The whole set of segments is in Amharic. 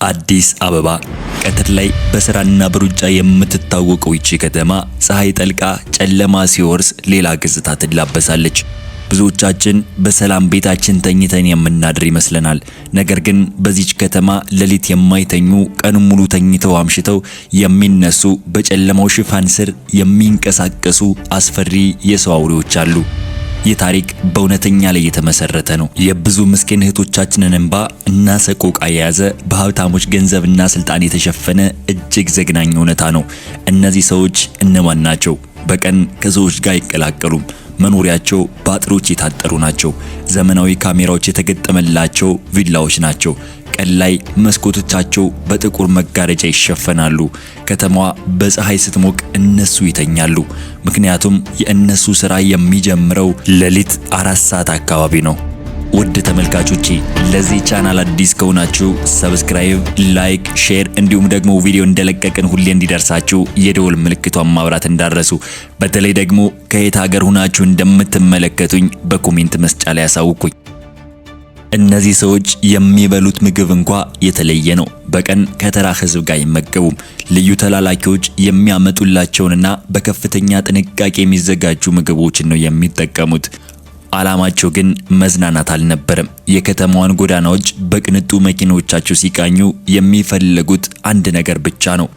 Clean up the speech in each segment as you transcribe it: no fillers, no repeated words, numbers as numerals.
አዲስ አበባ ቀትር ላይ በስራና በሩጫ የምትታወቀው ይቺ ከተማ ፀሐይ ጠልቃ ጨለማ ሲወርስ ሌላ ገጽታ ትላበሳለች። ብዙዎቻችን በሰላም ቤታችን ተኝተን የምናድር ይመስለናል። ነገር ግን በዚች ከተማ ሌሊት የማይተኙ ቀን ሙሉ ተኝተው አምሽተው የሚነሱ በጨለማው ሽፋን ስር የሚንቀሳቀሱ አስፈሪ የሰው አውሬዎች አሉ። ይህ ታሪክ በእውነተኛ ላይ የተመሰረተ ነው። የብዙ ምስኪን እህቶቻችንን እንባ እና ሰቆቃ የያዘ በሀብታሞች ገንዘብና ስልጣን የተሸፈነ እጅግ ዘግናኝ እውነታ ነው። እነዚህ ሰዎች እነማን ናቸው? በቀን ከሰዎች ጋር አይቀላቀሉም። መኖሪያቸው በአጥሮች የታጠሩ ናቸው። ዘመናዊ ካሜራዎች የተገጠመላቸው ቪላዎች ናቸው። ቀን ላይ መስኮቶቻቸው በጥቁር መጋረጃ ይሸፈናሉ። ከተማዋ በፀሐይ ስትሞቅ እነሱ ይተኛሉ። ምክንያቱም የእነሱ ስራ የሚጀምረው ሌሊት 4 ሰዓት አካባቢ ነው። ውድ ተመልካቾቼ ለዚህ ቻናል አዲስ ከሆናችሁ ሰብስክራይብ፣ ላይክ፣ ሼር እንዲሁም ደግሞ ቪዲዮ እንደለቀቅን ሁሌ እንዲደርሳችሁ የደወል ምልክቷን ማብራት እንዳረሱ። በተለይ ደግሞ ከየት ሀገር ሆናችሁ እንደምትመለከቱኝ በኮሜንት መስጫ ላይ ያሳውቁኝ። እነዚህ ሰዎች የሚበሉት ምግብ እንኳ የተለየ ነው። በቀን ከተራ ህዝብ ጋር አይመገቡም። ልዩ ተላላኪዎች የሚያመጡላቸውንና በከፍተኛ ጥንቃቄ የሚዘጋጁ ምግቦችን ነው የሚጠቀሙት። ዓላማቸው ግን መዝናናት አልነበረም። የከተማዋን ጎዳናዎች በቅንጡ መኪኖቻቸው ሲቃኙ የሚፈልጉት አንድ ነገር ብቻ ነው።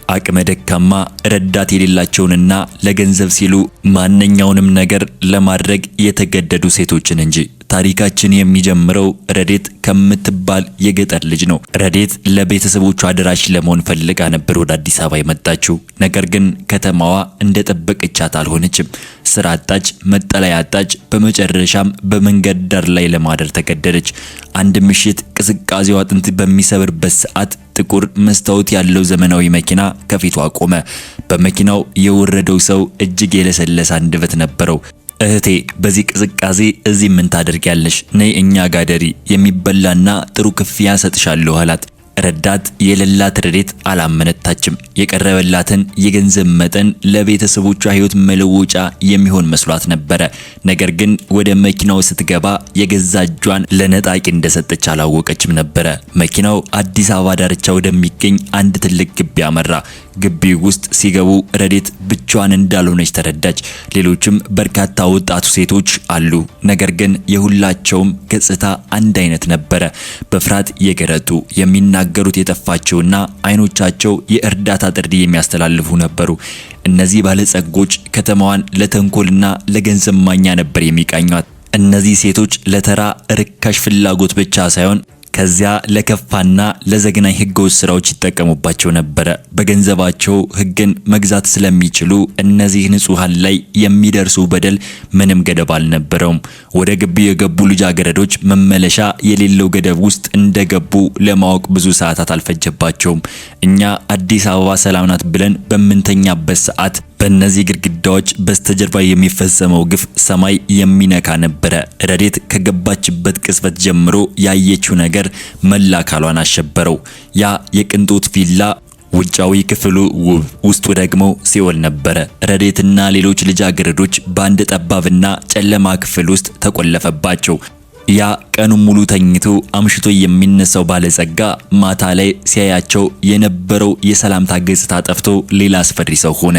አቅመ ደካማ ረዳት የሌላቸውንና ለገንዘብ ሲሉ ማንኛውንም ነገር ለማድረግ የተገደዱ ሴቶችን እንጂ። ታሪካችን የሚጀምረው ረዴት ከምትባል የገጠር ልጅ ነው። ረዴት ለቤተሰቦቿ አደራሽ ለመሆን ፈልጋ ነበር ወደ አዲስ አበባ የመጣችው። ነገር ግን ከተማዋ እንደጠበቀቻት አልሆነችም። ስራ አጣች፣ መጠለያ አጣች። በመጨረሻም በመንገድ ዳር ላይ ለማደር ተገደደች። አንድ ምሽት ቅዝቃዜው አጥንት በሚሰብርበት ሰዓት ጥቁር መስታወት ያለው ዘመናዊ መኪና ከፊቷ ቆመ። በመኪናው የወረደው ሰው እጅግ የለሰለሰ አንደበት ነበረው። እህቴ በዚህ ቅዝቃዜ እዚህ ምን ታደርጊያለሽ? ነይ እኛ ጋደሪ፣ የሚበላና ጥሩ ክፍያ ሰጥሻለሁ አላት። ረዳት የሌላት ረዴት አላመነታችም። የቀረበላትን የገንዘብ መጠን ለቤተሰቦቿ ሕይወት መለወጫ የሚሆን መስሏት ነበረ። ነገር ግን ወደ መኪናው ስትገባ የገዛ እጇን ለነጣቂ እንደሰጠች አላወቀችም ነበረ። መኪናው አዲስ አበባ ዳርቻ ወደሚገኝ አንድ ትልቅ ግቢ አመራ። ግቢው ውስጥ ሲገቡ ረዴት ብቻዋን እንዳልሆነች ተረዳች። ሌሎችም በርካታ ወጣቱ ሴቶች አሉ። ነገር ግን የሁላቸውም ገጽታ አንድ አይነት ነበረ። በፍርሃት የገረጡ የሚናገሩት የጠፋቸውና አይኖቻቸው የእርዳታ ጥሪ የሚያስተላልፉ ነበሩ። እነዚህ ባለጸጎች ከተማዋን ለተንኮልና ለገንዘብ ማግኛ ነበር የሚቃኟት። እነዚህ ሴቶች ለተራ ርካሽ ፍላጎት ብቻ ሳይሆን ከዚያ ለከፋና ለዘግናኝ ህገወጥ ስራዎች ይጠቀሙባቸው ነበረ። በገንዘባቸው ህግን መግዛት ስለሚችሉ እነዚህ ንጹሃን ላይ የሚደርሱ በደል ምንም ገደብ አልነበረውም። ወደ ግቢው የገቡ ልጃገረዶች መመለሻ የሌለው ገደብ ውስጥ እንደገቡ ለማወቅ ብዙ ሰዓታት አልፈጀባቸውም። እኛ አዲስ አበባ ሰላም ናት ብለን በምንተኛበት ሰዓት በእነዚህ ግድግዳዎች በስተጀርባ የሚፈጸመው ግፍ ሰማይ የሚነካ ነበረ። ረዴት ከገባችበት ቅጽበት ጀምሮ ያየችው ነገር መላ አካሏን አሸበረው። ያ የቅንጦት ቪላ ውጫዊ ክፍሉ ውብ፣ ውስጡ ደግሞ ሲኦል ነበረ። ረዴትና ሌሎች ልጃገረዶች በአንድ ጠባብና ጨለማ ክፍል ውስጥ ተቆለፈባቸው። ያ ቀኑን ሙሉ ተኝቶ አምሽቶ የሚነሳው ባለጸጋ ማታ ላይ ሲያያቸው የነበረው የሰላምታ ገጽታ ጠፍቶ ሌላ አስፈሪ ሰው ሆነ።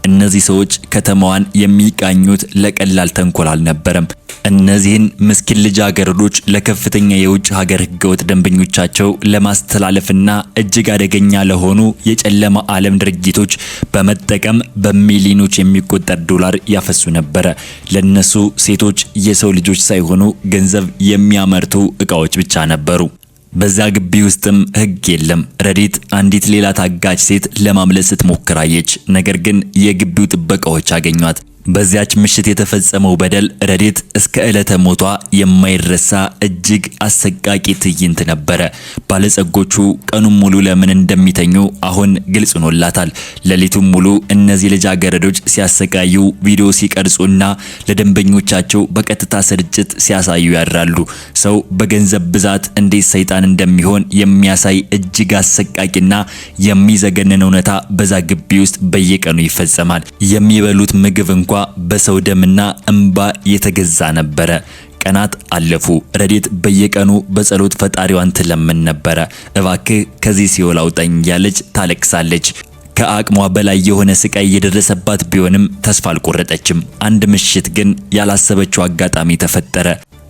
እነዚህ ሰዎች ከተማዋን የሚቃኙት ለቀላል ተንኮል አልነበረም። እነዚህን ምስኪን ልጃገረዶች ለከፍተኛ የውጭ ሀገር ህገወጥ ደንበኞቻቸው ለማስተላለፍና እጅግ አደገኛ ለሆኑ የጨለማ ዓለም ድርጊቶች በመጠቀም በሚሊዮኖች የሚቆጠር ዶላር ያፈሱ ነበረ። ለነሱ ሴቶች የሰው ልጆች ሳይሆኑ ገንዘብ የሚያመርቱ እቃዎች ብቻ ነበሩ። በዛ ግቢ ውስጥም ህግ የለም። ረዴት አንዲት ሌላ ታጋች ሴት ለማምለጥ ስትሞክር አየች። ነገር ግን የግቢው ጥበቃዎች አገኟት። በዚያች ምሽት የተፈጸመው በደል ረዴት እስከ ዕለተ ሞቷ የማይረሳ እጅግ አሰቃቂ ትዕይንት ነበረ። ባለጸጎቹ ቀኑን ሙሉ ለምን እንደሚተኙ አሁን ግልጽ ሆኖላታል። ሌሊቱን ሙሉ እነዚህ ልጃገረዶች ሲያሰቃዩ ቪዲዮ ሲቀርጹና ለደንበኞቻቸው በቀጥታ ስርጭት ሲያሳዩ ያድራሉ። ሰው በገንዘብ ብዛት እንዴት ሰይጣን እንደሚሆን የሚያሳይ እጅግ አሰቃቂና የሚዘገንን እውነታ በዛ ግቢ ውስጥ በየቀኑ ይፈጸማል። የሚበሉት ምግብ እንኳ በሰው ደምና እንባ የተገዛ ነበረ። ቀናት አለፉ። ረዴት በየቀኑ በጸሎት ፈጣሪዋን ትለምን ነበረ። እባክህ ከዚህ ሲኦል አውጣኝ ያለች ታለቅሳለች። ከአቅሟ በላይ የሆነ ስቃይ የደረሰባት ቢሆንም ተስፋ አልቆረጠችም። አንድ ምሽት ግን ያላሰበችው አጋጣሚ ተፈጠረ።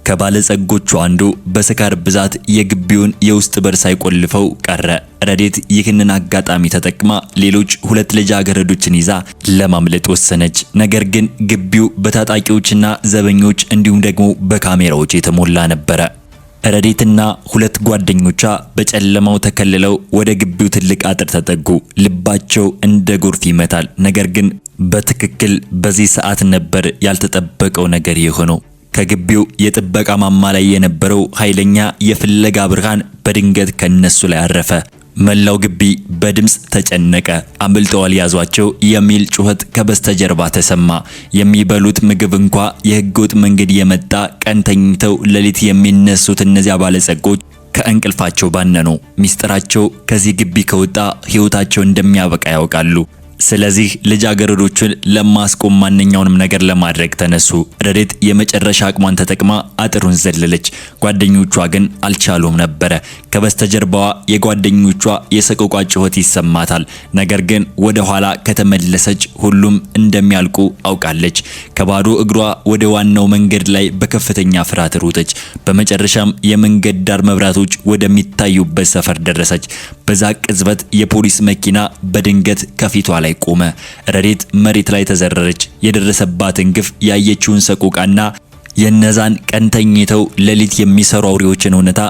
ከባለጸጎቹ አንዱ በስካር ብዛት የግቢውን የውስጥ በር ሳይቆልፈው ቀረ። ረዴት ይህንን አጋጣሚ ተጠቅማ ሌሎች 2 ልጃገረዶችን ይዛ ለማምለጥ ወሰነች። ነገር ግን ግቢው በታጣቂዎችና ዘበኞች እንዲሁም ደግሞ በካሜራዎች የተሞላ ነበረ። ረዴትና 2 ጓደኞቿ በጨለማው ተከልለው ወደ ግቢው ትልቅ አጥር ተጠጉ። ልባቸው እንደ ጎርፍ ይመታል። ነገር ግን በትክክል በዚህ ሰዓት ነበር ያልተጠበቀው ነገር የሆነው። ከግቢው የጥበቃ ማማ ላይ የነበረው ኃይለኛ የፍለጋ ብርሃን በድንገት ከነሱ ላይ አረፈ። መላው ግቢ በድምጽ ተጨነቀ። አምልጠዋል ያዟቸው የሚል ጩኸት ከበስተጀርባ ተሰማ። የሚበሉት ምግብ እንኳ የህገወጥ መንገድ የመጣ ቀን ተኝተው ሌሊት የሚነሱት እነዚያ ባለጸጎች ከእንቅልፋቸው ባነኑ። ሚስጥራቸው ከዚህ ግቢ ከወጣ ህይወታቸው እንደሚያበቃ ያውቃሉ። ስለዚህ ልጃገረዶቹን ለማስቆም ማንኛውንም ነገር ለማድረግ ተነሱ። ረዴት የመጨረሻ አቅሟን ተጠቅማ አጥሩን ዘለለች። ጓደኞቿ ግን አልቻሉም ነበረ። ከበስተጀርባዋ የጓደኞቿ የሰቆቃ ጩኸት ይሰማታል። ነገር ግን ወደ ኋላ ከተመለሰች ሁሉም እንደሚያልቁ አውቃለች። ከባዶ እግሯ ወደ ዋናው መንገድ ላይ በከፍተኛ ፍርሃት ሮጠች። በመጨረሻም የመንገድ ዳር መብራቶች ወደሚታዩበት ሰፈር ደረሰች። በዛ ቅጽበት የፖሊስ መኪና በድንገት ከፊቷ ላይ ቆመ። ረዴት መሬት ላይ ተዘረረች። የደረሰባትን ግፍ ያየችውን ሰቆቃና የነዛን ቀን ተኝተው ሌሊት የሚሰሩ አውሬዎችን እውነታ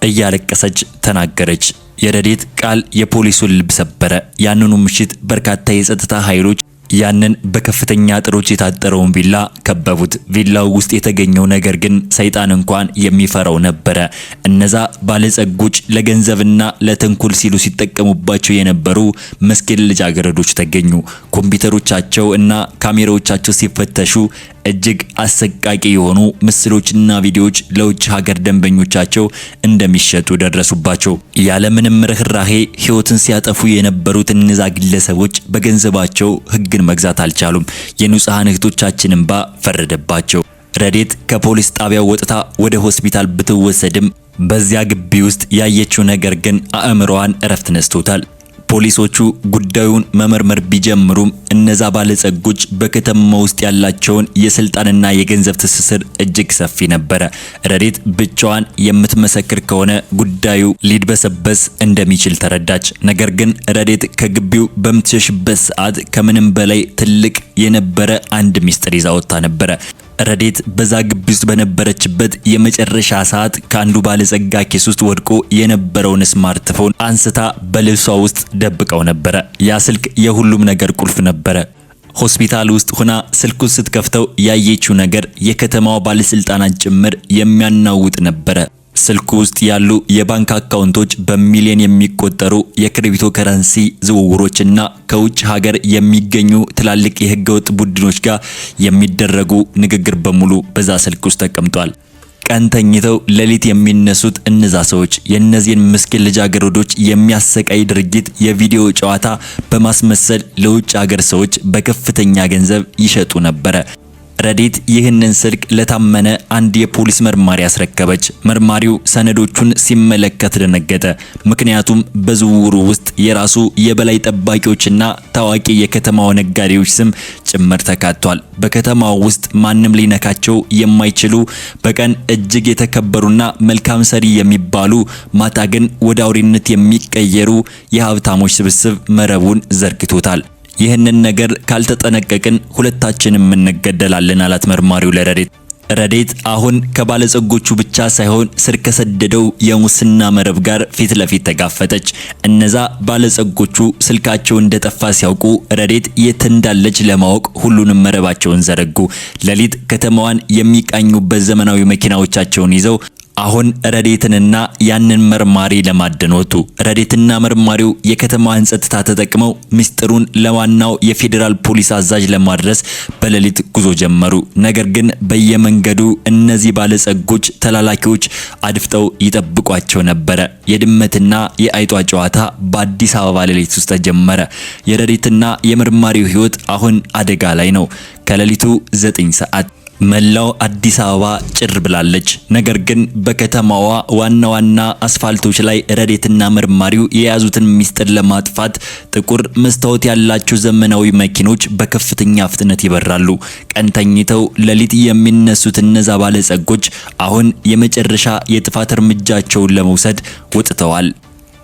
እያለቀሰች ተናገረች። የረዴት ቃል የፖሊሱን ልብ ሰበረ። ያንኑ ምሽት በርካታ የጸጥታ ኃይሎች ያንን በከፍተኛ አጥሮች የታጠረውን ቪላ ከበቡት። ቪላው ውስጥ የተገኘው ነገር ግን ሰይጣን እንኳን የሚፈራው ነበረ። እነዛ ባለጸጎች ለገንዘብና ለተንኮል ሲሉ ሲጠቀሙባቸው የነበሩ መስኪን ልጃገረዶች ተገኙ። ኮምፒውተሮቻቸው እና ካሜራዎቻቸው ሲፈተሹ እጅግ አሰቃቂ የሆኑ ምስሎችና ቪዲዮዎች ለውጭ ሀገር ደንበኞቻቸው እንደሚሸጡ ደረሱባቸው። ያለምንም ርህራሄ ህይወትን ሲያጠፉ የነበሩት እነዛ ግለሰቦች በገንዘባቸው ህግን መግዛት አልቻሉም። የንጹሃን እህቶቻችን እንባ ፈረደባቸው። ረዴት ከፖሊስ ጣቢያው ወጥታ ወደ ሆስፒታል ብትወሰድም በዚያ ግቢ ውስጥ ያየችው ነገር ግን አእምሮዋን እረፍት ነስቶታል። ፖሊሶቹ ጉዳዩን መመርመር ቢጀምሩም እነዛ ባለጸጎች በከተማ ውስጥ ያላቸውን የስልጣንና የገንዘብ ትስስር እጅግ ሰፊ ነበረ። ረዴት ብቻዋን የምትመሰክር ከሆነ ጉዳዩ ሊድበሰበስ እንደሚችል ተረዳች። ነገር ግን ረዴት ከግቢው በምትሸሽበት ሰዓት ከምንም በላይ ትልቅ የነበረ አንድ ሚስጥር ይዛ ወጥታ ነበረ። ረዴት በዛ ግቢ ውስጥ በነበረችበት የመጨረሻ ሰዓት ከአንዱ ባለጸጋ ኬስ ውስጥ ወድቆ የነበረውን ስማርትፎን አንስታ በልብሷ ውስጥ ደብቀው ነበረ። ያ ስልክ የሁሉም ነገር ቁልፍ ነበረ። ሆስፒታል ውስጥ ሆና ስልኩን ስትከፍተው ያየችው ነገር የከተማው ባለስልጣናት ጭምር የሚያናውጥ ነበረ። ስልኩ ውስጥ ያሉ የባንክ አካውንቶች በሚሊዮን የሚቆጠሩ የክሪፕቶ ከረንሲ ዝውውሮችና ከውጭ ሀገር የሚገኙ ትላልቅ የህገወጥ ቡድኖች ጋር የሚደረጉ ንግግር በሙሉ በዛ ስልክ ውስጥ ተቀምጧል። ቀን ተኝተው ሌሊት የሚነሱት እነዛ ሰዎች የነዚህን ምስኪን ልጃገረዶች የሚያሰቃይ ድርጊት የቪዲዮ ጨዋታ በማስመሰል ለውጭ ሀገር ሰዎች በከፍተኛ ገንዘብ ይሸጡ ነበረ። ረዴት ይህንን ስልክ ለታመነ አንድ የፖሊስ መርማሪ አስረከበች። መርማሪው ሰነዶቹን ሲመለከት ደነገጠ። ምክንያቱም በዝውውሩ ውስጥ የራሱ የበላይ ጠባቂዎችና ታዋቂ የከተማው ነጋዴዎች ስም ጭምር ተካቷል። በከተማው ውስጥ ማንም ሊነካቸው የማይችሉ በቀን እጅግ የተከበሩና መልካም ሰሪ የሚባሉ ማታ ግን ወደ አውሬነት የሚቀየሩ የሀብታሞች ስብስብ መረቡን ዘርግቶታል። ይህንን ነገር ካልተጠነቀቅን ሁለታችንም እንገደላለን አላት መርማሪው ለረዴት። ረዴት አሁን ከባለጸጎቹ ብቻ ሳይሆን ስር ከሰደደው የሙስና መረብ ጋር ፊት ለፊት ተጋፈጠች። እነዛ ባለጸጎቹ ስልካቸው እንደጠፋ ሲያውቁ ረዴት የት እንዳለች ለማወቅ ሁሉንም መረባቸውን ዘረጉ። ሌሊት ከተማዋን የሚቃኙበት ዘመናዊ መኪናዎቻቸውን ይዘው አሁን ረዴትንና ያንን መርማሪ ለማደን ወጡ። ረዴትና መርማሪው የከተማዋን ጸጥታ ተጠቅመው ምስጢሩን ለዋናው የፌዴራል ፖሊስ አዛዥ ለማድረስ በሌሊት ጉዞ ጀመሩ። ነገር ግን በየመንገዱ እነዚህ ባለጸጎች ተላላኪዎች አድፍጠው ይጠብቋቸው ነበረ። የድመትና የአይጧ ጨዋታ በአዲስ አበባ ሌሊት ውስጥ ተጀመረ። የረዴትና የመርማሪው ህይወት አሁን አደጋ ላይ ነው። ከሌሊቱ 9 ሰዓት መላው አዲስ አበባ ጭር ብላለች። ነገር ግን በከተማዋ ዋና ዋና አስፋልቶች ላይ ረዴትና መርማሪው የያዙትን ሚስጥር ለማጥፋት ጥቁር መስታወት ያላቸው ዘመናዊ መኪኖች በከፍተኛ ፍጥነት ይበራሉ። ቀን ተኝተው ሌሊት የሚነሱት እነዛ ባለጸጎች አሁን የመጨረሻ የጥፋት እርምጃቸውን ለመውሰድ ወጥተዋል።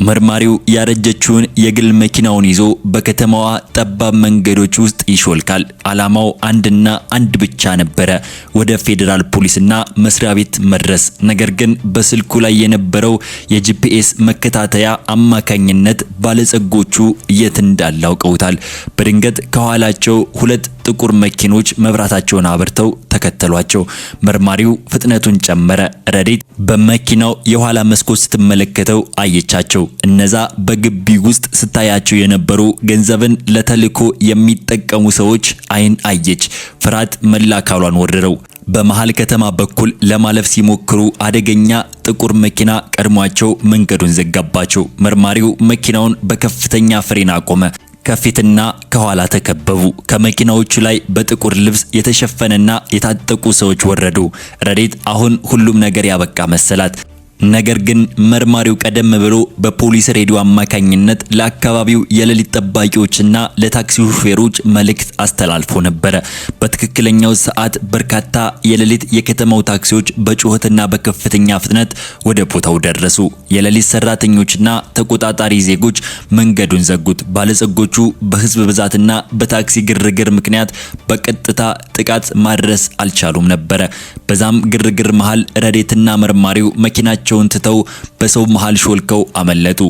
መርማሪው ያረጀችውን የግል መኪናውን ይዞ በከተማዋ ጠባብ መንገዶች ውስጥ ይሾልካል። ዓላማው አንድና አንድ ብቻ ነበረ፣ ወደ ፌዴራል ፖሊስና መስሪያ ቤት መድረስ። ነገር ግን በስልኩ ላይ የነበረው የጂፒኤስ መከታተያ አማካኝነት ባለጸጎቹ የት እንዳለ አውቀውታል። በድንገት ከኋላቸው ሁለት ጥቁር መኪኖች መብራታቸውን አብርተው ተከተሏቸው። መርማሪው ፍጥነቱን ጨመረ። ረዴት በመኪናው የኋላ መስኮት ስትመለከተው አየቻቸው። እነዛ በግቢ ውስጥ ስታያቸው የነበሩ ገንዘብን ለተልዕኮ የሚጠቀሙ ሰዎች አይን አየች። ፍርሃት መላ አካሏን ወረረው። በመሃል ከተማ በኩል ለማለፍ ሲሞክሩ አደገኛ ጥቁር መኪና ቀድሟቸው መንገዱን ዘጋባቸው። መርማሪው መኪናውን በከፍተኛ ፍሬን አቆመ። ከፊትና ከኋላ ተከበቡ። ከመኪናዎቹ ላይ በጥቁር ልብስ የተሸፈነና የታጠቁ ሰዎች ወረዱ። ረዴት አሁን ሁሉም ነገር ያበቃ መሰላት። ነገር ግን መርማሪው ቀደም ብሎ በፖሊስ ሬዲዮ አማካኝነት ለአካባቢው የሌሊት ጠባቂዎችና ለታክሲ ሹፌሮች መልእክት አስተላልፎ ነበረ። በትክክለኛው ሰዓት በርካታ የሌሊት የከተማው ታክሲዎች በጩኸትና በከፍተኛ ፍጥነት ወደ ቦታው ደረሱ። የሌሊት ሰራተኞችና ተቆጣጣሪ ዜጎች መንገዱን ዘጉት። ባለጸጎቹ በህዝብ ብዛትና በታክሲ ግርግር ምክንያት በቀጥታ ጥቃት ማድረስ አልቻሉም ነበረ። በዛም ግርግር መሃል ረዴትና መርማሪው መኪናቸውን ትተው በሰው መሃል ሾልከው አመለጡ።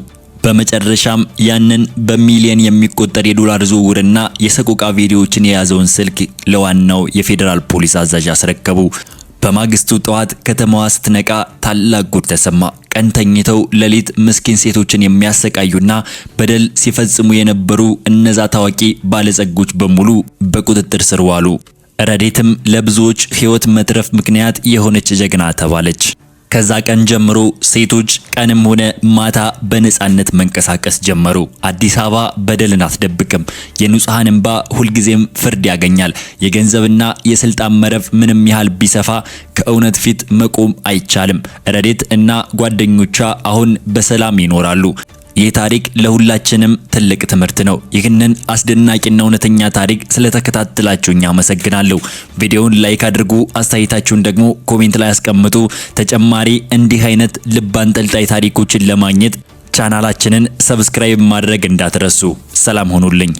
በመጨረሻም ያንን በሚሊዮን የሚቆጠር የዶላር ዝውውርና የሰቆቃ ቪዲዮዎችን የያዘውን ስልክ ለዋናው የፌዴራል ፖሊስ አዛዥ አስረከቡ። በማግስቱ ጠዋት ከተማዋ ስትነቃ ታላቅ ጉድ ተሰማ። ቀን ተኝተው ሌሊት ምስኪን ሴቶችን የሚያሰቃዩና በደል ሲፈጽሙ የነበሩ እነዛ ታዋቂ ባለጸጎች በሙሉ በቁጥጥር ስር ዋሉ። ረዴትም ለብዙዎች ሕይወት መትረፍ ምክንያት የሆነች ጀግና ተባለች። ከዛ ቀን ጀምሮ ሴቶች ቀንም ሆነ ማታ በነጻነት መንቀሳቀስ ጀመሩ። አዲስ አበባ በደልን አትደብቅም። የንጹሃን እንባ ሁልጊዜም ፍርድ ያገኛል። የገንዘብና የስልጣን መረብ ምንም ያህል ቢሰፋ ከእውነት ፊት መቆም አይቻልም። ረዴት እና ጓደኞቿ አሁን በሰላም ይኖራሉ። ይህ ታሪክ ለሁላችንም ትልቅ ትምህርት ነው። ይህንን አስደናቂና እውነተኛ ታሪክ ስለተከታተላችሁኝ አመሰግናለሁ። ቪዲዮውን ላይክ አድርጉ፣ አስተያየታችሁን ደግሞ ኮሜንት ላይ አስቀምጡ። ተጨማሪ እንዲህ አይነት ልብ አንጠልጣይ ታሪኮችን ለማግኘት ቻናላችንን ሰብስክራይብ ማድረግ እንዳትረሱ። ሰላም ሆኑልኝ።